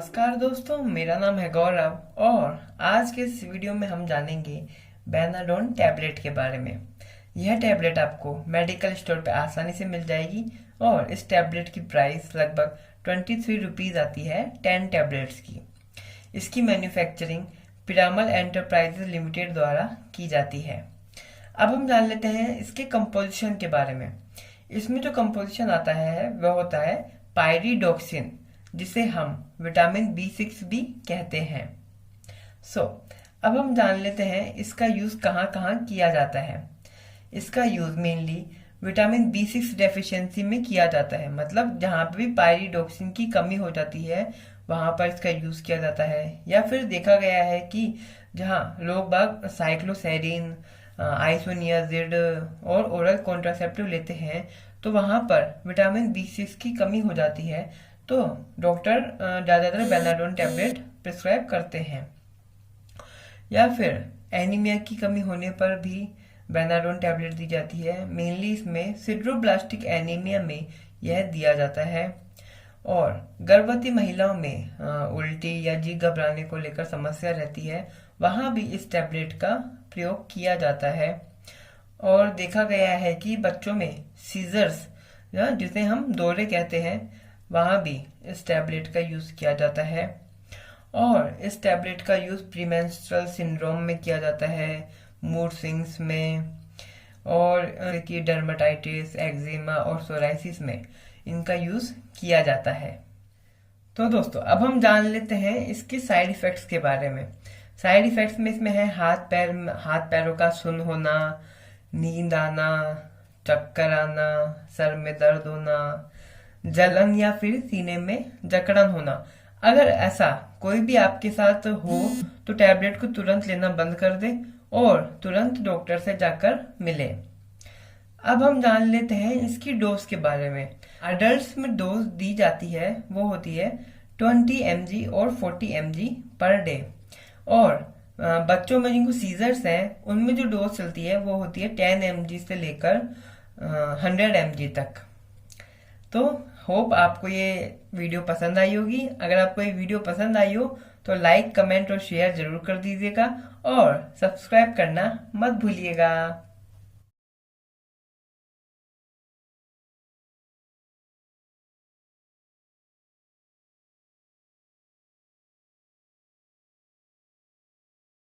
नमस्कार दोस्तों, मेरा नाम है गौरव और आज के इस वीडियो में हम जानेंगे बेनाडोन टैबलेट के बारे में। यह टैबलेट आपको मेडिकल स्टोर पे आसानी से मिल जाएगी और इस टैबलेट की प्राइस लगभग 23 रुपीज़ आती है 10 टैबलेट्स की। इसकी मैन्युफैक्चरिंग पिरामल एंटरप्राइजेज लिमिटेड द्वारा की जाती है। अब हम जान लेते हैं इसके कंपोजिशन के बारे में। इसमें जो कंपोजिशन आता है वह होता है पायरिडोक्सिन, जिसे हम विटामिन B6 भी कहते हैं। अब हम जान लेते हैं इसका यूज कहाँ कहाँ किया जाता है। इसका use mainly vitamin B6 deficiency में किया जाता है, मतलब जहाँ पे भी पायरिडोक्सिन की कमी हो जाती है वहां पर इसका यूज किया जाता है। या फिर देखा गया है कि जहाँ लोग बाग साइक्लोसेरिन, आइसोनियाजिड और ओरल कॉन्ट्रासेप्टिव लेते हैं तो वहां पर विटामिन B6 की कमी हो जाती है, तो डॉक्टर ज्यादातर बेनाडोन टैबलेट प्रिस्क्राइब करते हैं। या फिर एनीमिया की कमी होने पर भी बेनाडोन टैबलेट दी जाती है। मेनली इसमें सिड्रोब्लास्टिक एनीमिया में यह दिया जाता है। और गर्भवती महिलाओं में उल्टी या जी घबराने को लेकर समस्या रहती है, वहां भी इस टैबलेट का प्रयोग किया जाता है। और देखा गया है कि बच्चों में सीजर्स, जिसे हम दौरे कहते हैं, वहां भी इस टैबलेट का यूज किया जाता है। और इस टैबलेट का यूज प्रीमेंस्ट्रुअल सिंड्रोम में किया जाता है, मूड स्विंग्स में, और कि डर्मेटाइटिस, एक्जिमा और सोराइसिस में इनका यूज किया जाता है। तो दोस्तों, अब हम जान लेते हैं इसके साइड इफेक्ट्स के बारे में। साइड इफेक्ट्स में इसमें है हाथ पैरों का सुन्न होना, नींद आना, चक्कर आना, सर में दर्द होना, जलन या फिर सीने में जकड़न होना। अगर ऐसा कोई भी आपके साथ हो तो टैबलेट को तुरंत लेना बंद कर दे और तुरंत डॉक्टर से जाकर मिले। अब हम जान लेते हैं इसकी डोज के बारे में। अडल्ट्स में डोज दी जाती है वो होती है 20 mg और 40 mg पर डे। और बच्चों में जिनको सीजर्स हैं उनमें जो डोज चलती है वो होती है 10 mg से लेकर 100 mg तक। तो होप आपको ये वीडियो पसंद आई होगी। अगर आपको ये वीडियो पसंद आई हो तो लाइक, कमेंट और शेयर जरूर कर दीजिएगा और सब्सक्राइब करना मत भूलिएगा।